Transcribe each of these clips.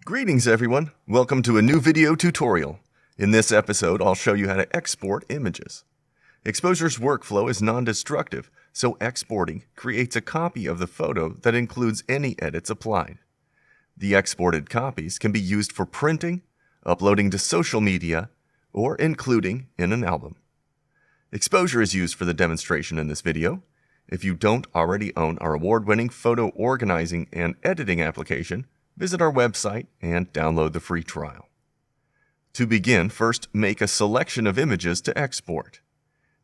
Greetings everyone, welcome to a new video tutorial. In this episode, I'll show you how to export images. Exposure's workflow is non-destructive, so exporting creates a copy of the photo that includes any edits applied. The exported copies can be used for printing, uploading to social media, or including in an album. Exposure is used for the demonstration in this video. If you don't already own our award-winning photo organizing and editing application, visit our website and download the free trial. To begin, first make a selection of images to export.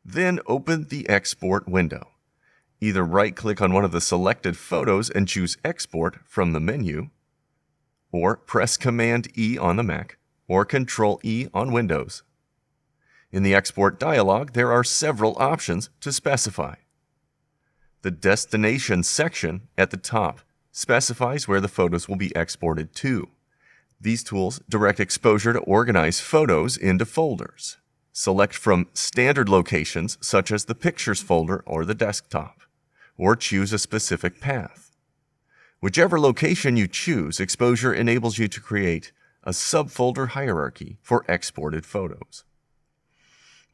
Then open the export window. Either right-click on one of the selected photos and choose Export from the menu, or press Command-E on the Mac or Control-E on Windows. In the export dialog, there are several options to specify. The Destination section at the top specifies where the photos will be exported to. These tools direct Exposure to organize photos into folders. Select from standard locations such as the Pictures folder or the desktop, or choose a specific path. Whichever location you choose, Exposure enables you to create a subfolder hierarchy for exported photos.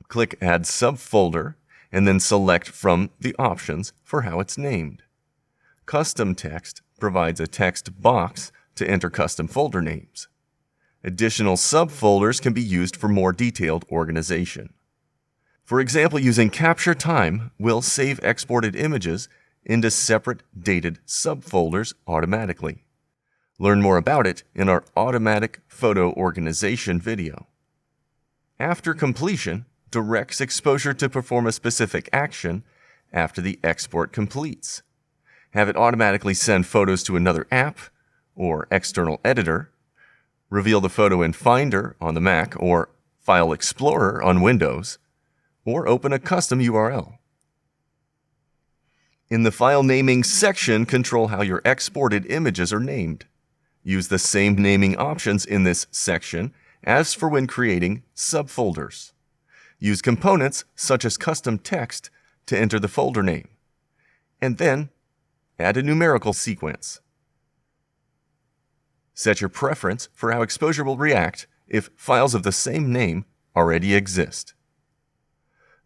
Click Add Subfolder and then select from the options for how it's named. Custom Text provides a text box to enter custom folder names. Additional subfolders can be used for more detailed organization. For example, using Capture Time will save exported images into separate dated subfolders automatically. Learn more about it in our automatic photo organization video. After completion, directs Exposure to perform a specific action after the export completes. Have it automatically send photos to another app or external editor, reveal the photo in Finder on the Mac or File Explorer on Windows, or open a custom URL. In the File Naming section, control how your exported images are named. Use the same naming options in this section as for when creating subfolders. Use components such as custom text to enter the folder name, and then add a numerical sequence. Set your preference for how Exposure will react if files of the same name already exist.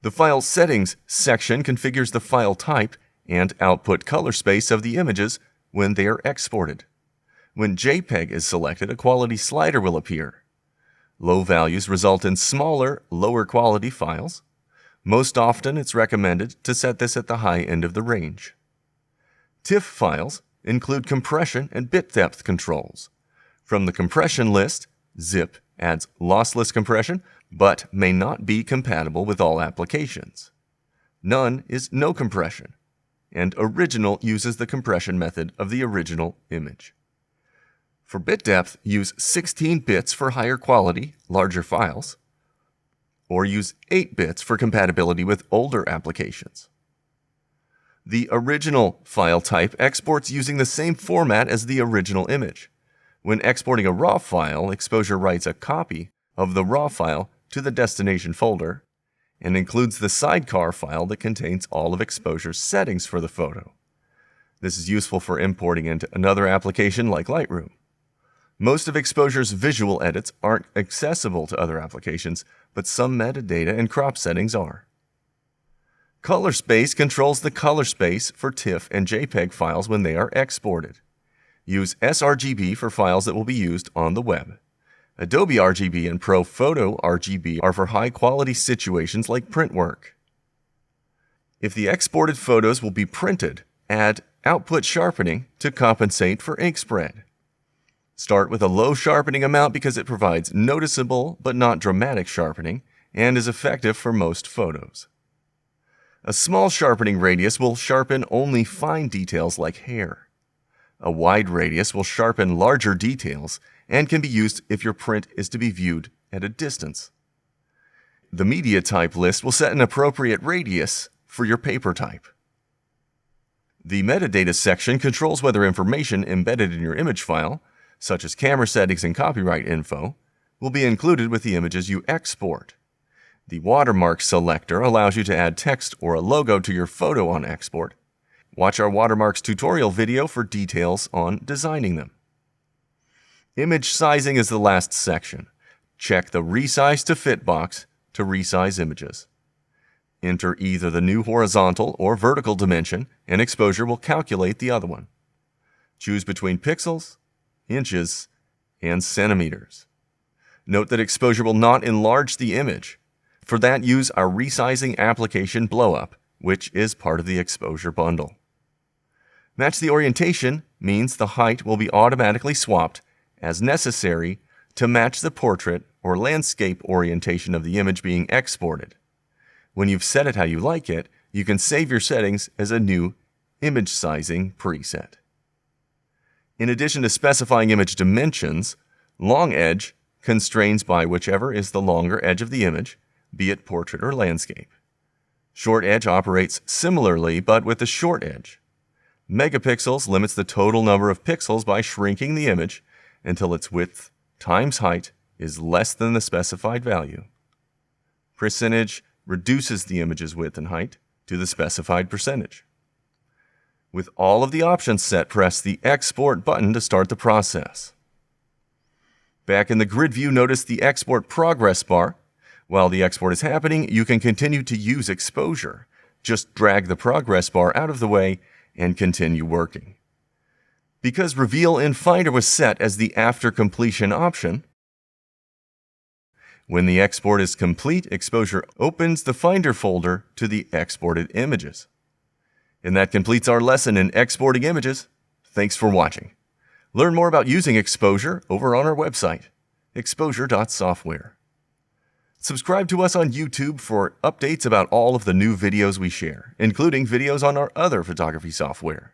The File Settings section configures the file type and output color space of the images when they are exported. When JPEG is selected, a quality slider will appear. Low values result in smaller, lower quality files. Most often, it's recommended to set this at the high end of the range. TIFF files include compression and bit depth controls. From the compression list, ZIP adds lossless compression, but may not be compatible with all applications. None is no compression, and Original uses the compression method of the original image. For bit depth, use 16 bits for higher quality, larger files, or use 8 bits for compatibility with older applications. The original file type exports using the same format as the original image. When exporting a RAW file, Exposure writes a copy of the RAW file to the destination folder and includes the sidecar file that contains all of Exposure's settings for the photo. This is useful for importing into another application like Lightroom. Most of Exposure's visual edits aren't accessible to other applications, but some metadata and crop settings are. Color space controls the color space for TIFF and JPEG files when they are exported. Use sRGB for files that will be used on the web. Adobe RGB and ProPhoto RGB are for high-quality situations like print work. If the exported photos will be printed, add output sharpening to compensate for ink spread. Start with a low sharpening amount because it provides noticeable but not dramatic sharpening and is effective for most photos. A small sharpening radius will sharpen only fine details like hair. A wide radius will sharpen larger details and can be used if your print is to be viewed at a distance. The media type list will set an appropriate radius for your paper type. The metadata section controls whether information embedded in your image file, such as camera settings and copyright info, will be included with the images you export. The watermarks selector allows you to add text or a logo to your photo on export. Watch our watermarks tutorial video for details on designing them. Image sizing is the last section. Check the Resize to Fit box to resize images. Enter either the new horizontal or vertical dimension, and Exposure will calculate the other one. Choose between pixels, inches, and centimeters. Note that Exposure will not enlarge the image. For that, use our resizing application blowup, which is part of the Exposure bundle. Match the orientation means the height will be automatically swapped as necessary to match the portrait or landscape orientation of the image being exported. When you've set it how you like it, you can save your settings as a new image sizing preset. In addition to specifying image dimensions, long edge constrains by whichever is the longer edge of the image, be it portrait or landscape. Short edge operates similarly, but with the short edge. Megapixels limits the total number of pixels by shrinking the image until its width times height is less than the specified value. Percentage reduces the image's width and height to the specified percentage. With all of the options set, press the Export button to start the process. Back in the grid view, notice the Export progress bar. While the export is happening, you can continue to use Exposure. Just drag the progress bar out of the way and continue working. Because Reveal in Finder was set as the after completion option, when the export is complete, Exposure opens the Finder folder to the exported images. And that completes our lesson in exporting images. Thanks for watching. Learn more about using Exposure over on our website, exposure.software. Subscribe to us on YouTube for updates about all of the new videos we share, including videos on our other photography software.